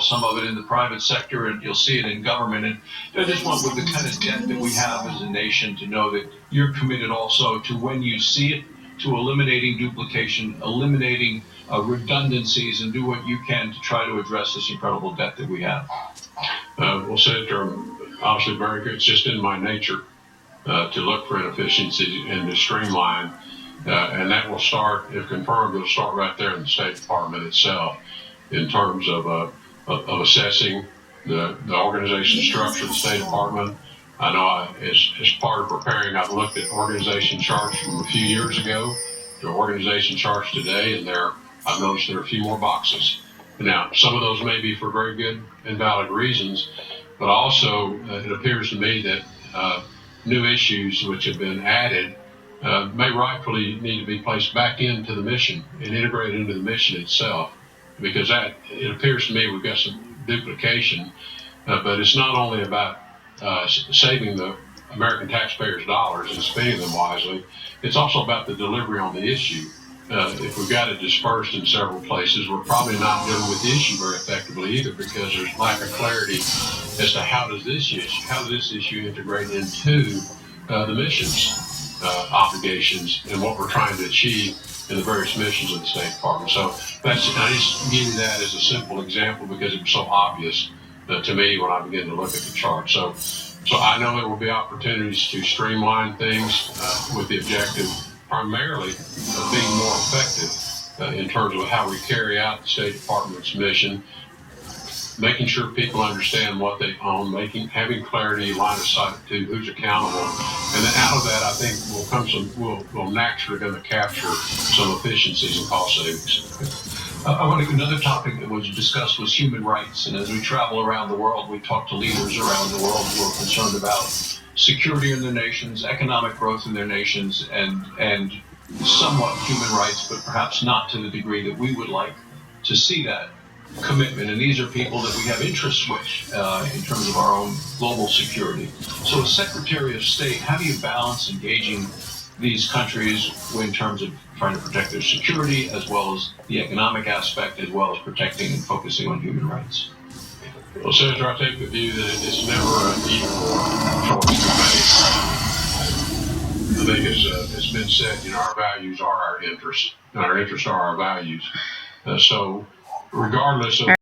some of it in the private sector, and you'll see it in government. And I just want, with the kind of debt that we have as a nation, to know that you're committed also to, when you see it, to eliminating duplication, eliminating redundancies, and do what you can to try to address this incredible debt that we have. Well, Senator, obviously very good. It's just in my nature to look for inefficiencies and to streamline. And that will start, if confirmed, it'll start right there in the State Department itself in terms of assessing the organization structure of the State Department. I know as part of preparing, I've looked at organization charts from a few years ago to organization charts today, and I've noticed there are a few more boxes. Now, some of those may be for very good and valid reasons, but also it appears to me that new issues which have been added may rightfully need to be placed back into the mission and integrated into the mission itself, because it appears to me we've got some duplication, but it's not only about saving the American taxpayers' dollars and spending them wisely, it's also about the delivery on the issue. If we've got it dispersed in several places, we're probably not dealing with the issue very effectively either, because there's lack of clarity as to how does this issue integrate into the missions obligations and what we're trying to achieve in the various missions of the State Department. So I just give you that as a simple example because it was so obvious to me when I began to look at the chart. So I know there will be opportunities to streamline things with the objective primarily of being more effective in terms of how we carry out the State Department's mission, making sure people understand what they own, having clarity, line of sight to who's accountable, and then out of that, I think we'll naturally going to capture some efficiencies and cost savings. I want to, another topic that was discussed was human rights, and as we travel around the world, we talk to leaders around the world who are concerned about security in their nations, economic growth in their nations, and somewhat human rights, but perhaps not to the degree that we would like to see that commitment. And these are people that we have interests with in terms of our own global security. So as Secretary of State, how do you balance engaging these countries in terms of trying to protect their security, as well as the economic aspect, as well as protecting and focusing on human rights? Well, Senator, I take the view that it's never an equal choice to make. I think it's been said, our values are our interests, and our interests are our values. So regardless of